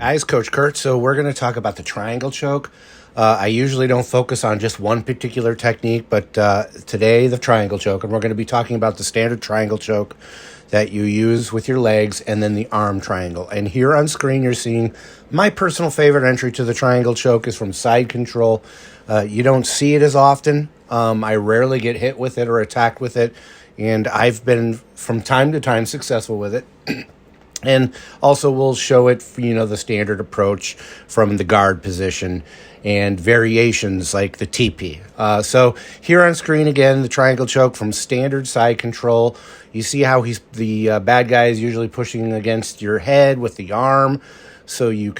Guys, Coach Kurt. So we're going to talk about the triangle choke. I usually don't focus on just one particular technique, but today the triangle choke, and we're going to be talking about the standard triangle choke that you use with your legs and then the arm triangle. And here on screen, you're seeing my personal favorite entry to the triangle choke is from side control. You don't see it as often. I rarely get hit with it or attacked with it, and I've been from time to time successful with it. And also we'll show it, the standard approach from the guard position and variations like the teepee. So here on screen again, the triangle choke from standard side control. You see how the bad guy is usually pushing against your head with the arm. So you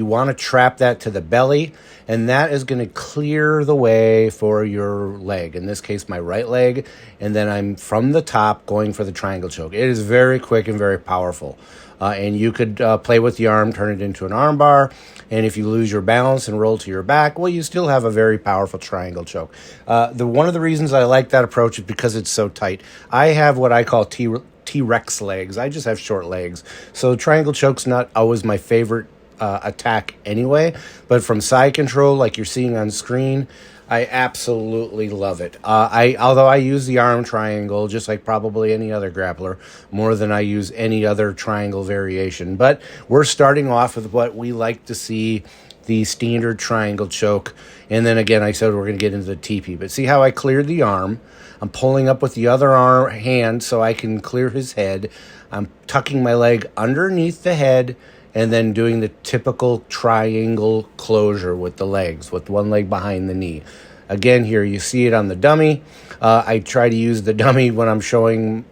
want to trap that to the belly, and that is going to clear the way for your leg. In this case, my right leg, and then I'm from the top going for the triangle choke. It is very quick and very powerful. And you could play with the arm, turn it into an arm bar, and if you lose your balance and roll to your back, well, you still have a very powerful triangle choke. One of the reasons I like that approach is because it's so tight. I have what I call T-Rex legs. I just have short legs. So triangle choke's not always my favorite attack anyway, but from side control, like you're seeing on screen, I absolutely love it. Although I use the arm triangle, just like probably any other grappler, more than I use any other triangle variation. But we're starting off with what we like to see, the standard triangle choke. And then again, I said we're going to get into the teepee. But see how I cleared the arm? I'm pulling up with the other hand so I can clear his head. I'm tucking my leg underneath the head and then doing the typical triangle closure with the legs, with one leg behind the knee. Again, here you see it on the dummy. I try to use the dummy when I'm showing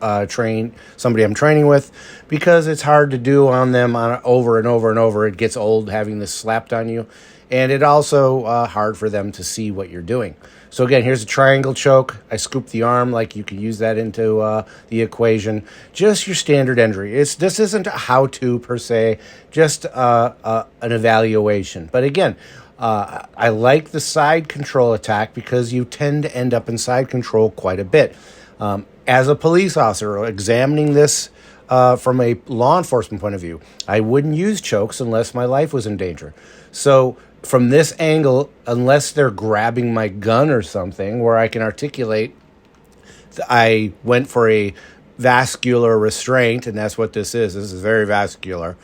somebody I'm training with because it's hard to do on them over and over and over. It gets old having this slapped on you. And it also hard for them to see what you're doing. So again, here's a triangle choke. I scoop the arm, like you can use that into the equation. Just your standard entry. This isn't a how-to per se, just an evaluation. But again, I like the side control attack because you tend to end up in side control quite a bit. As a police officer, examining this from a law enforcement point of view, I wouldn't use chokes unless my life was in danger. So from this angle, unless they're grabbing my gun or something where I can articulate, I went for a vascular restraint, and that's what this is. This is very vascular.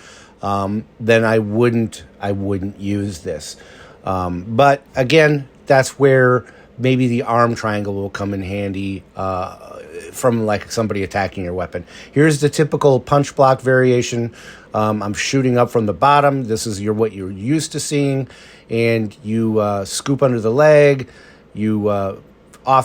Then I wouldn't use this. But again, that's where maybe the arm triangle will come in handy from like somebody attacking your weapon. Here's the typical punch block variation. I'm shooting up from the bottom. This is what you're used to seeing. And you scoop under the leg. You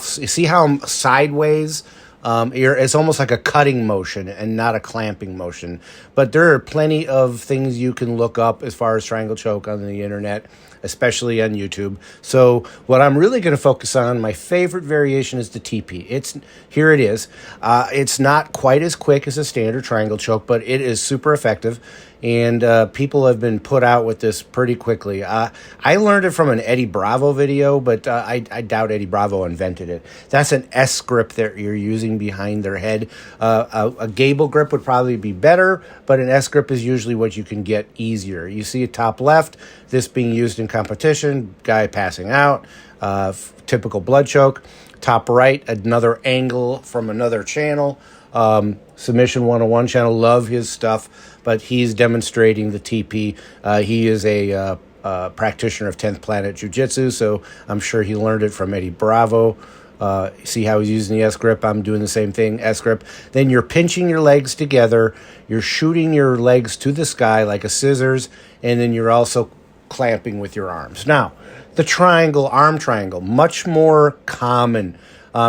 see how I'm sideways? It's almost like a cutting motion and not a clamping motion. But there are plenty of things you can look up as far as triangle choke on the internet, especially on YouTube. So what I'm really going to focus on, my favorite variation is the teepee. Here it is. It's not quite as quick as a standard triangle choke, but it is super effective. And people have been put out with this pretty quickly. I learned it from an Eddie Bravo video, but I doubt Eddie Bravo invented it. That's an S grip that you're using behind their head. A gable grip would probably be better, but an S grip is usually what you can get easier. You see it top left, this being used in competition, guy passing out, typical blood choke. Top right, another angle from another channel. Submission 101 channel, love his stuff, but he's demonstrating the teepee. He is a practitioner of 10th Planet Jiu-Jitsu, so I'm sure he learned it from Eddie Bravo. See how he's using the S-grip? I'm doing the same thing, S-grip. Then you're pinching your legs together, you're shooting your legs to the sky like a scissors, and then you're also clamping with your arms. Now, the arm triangle, much more common.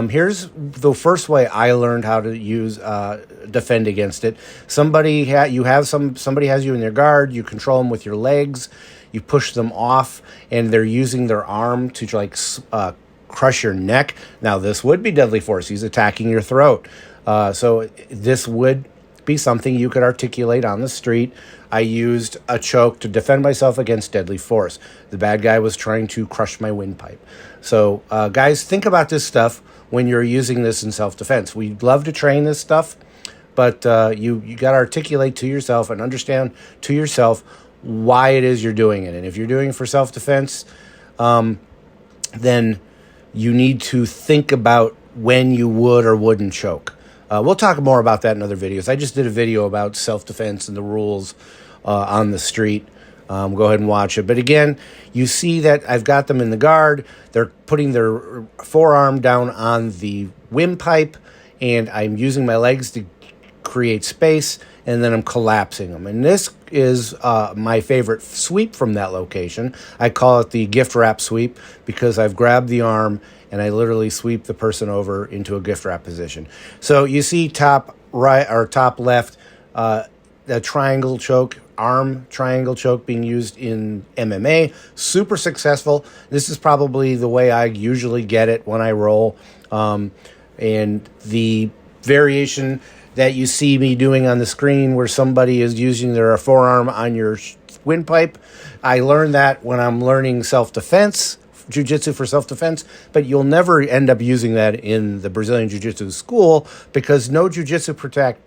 Here's the first way I learned how to defend against it. Somebody has you in their guard. You control them with your legs. You push them off, and they're using their arm to crush your neck. Now, this would be deadly force. He's attacking your throat. So this would be something you could articulate on the street. I used a choke to defend myself against deadly force. The bad guy was trying to crush my windpipe. So, guys, think about this stuff when you're using this in self-defense. We'd love to train this stuff, but you got to articulate to yourself and understand to yourself why it is you're doing it. And if you're doing it for self-defense, then you need to think about when you would or wouldn't choke. We'll talk more about that in other videos. I just did a video about self-defense and the rules on the street. Go ahead and watch it. But again, you see that I've got them in the guard. They're putting their forearm down on the windpipe, and I'm using my legs to create space, and then I'm collapsing them. And this is my favorite sweep from that location. I call it the gift wrap sweep because I've grabbed the arm and I literally sweep the person over into a gift wrap position. So you see top right or top left, the triangle choke, arm triangle choke being used in MMA. Super successful. This is probably the way I usually get it when I roll. And the variation that you see me doing on the screen where somebody is using their forearm on your windpipe, I learned that when I'm learning self-defense, jiu-jitsu for self-defense, but you'll never end up using that in the Brazilian jiu-jitsu school because no jiu-jitsu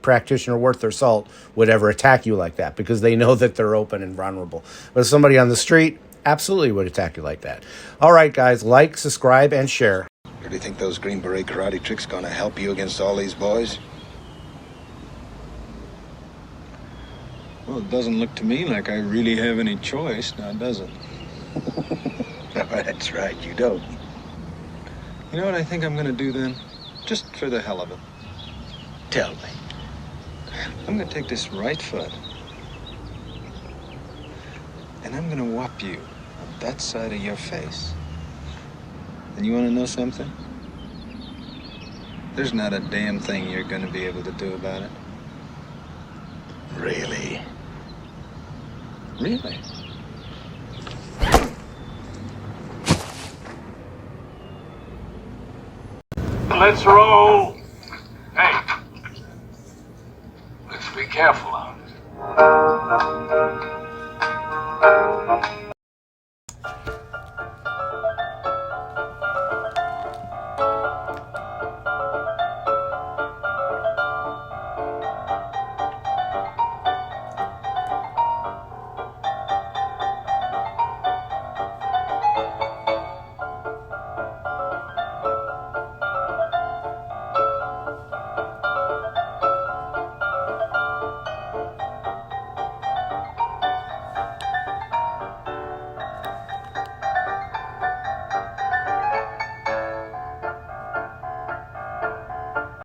practitioner worth their salt would ever attack you like that because they know that they're open and vulnerable. But somebody on the street absolutely would attack you like that. All right, guys, like, subscribe, and share. Really think those Green Beret karate tricks gonna help you against all these boys? Well, it doesn't look to me like I really have any choice, now does it? That's right, you don't. You know what I think I'm gonna do then? Just for the hell of it. Tell me. I'm gonna take this right foot, and I'm gonna whop you on that side of your face. And you wanna know something? There's not a damn thing you're gonna be able to do about it. Really? Really? Let's roll. Hey, let's be careful out.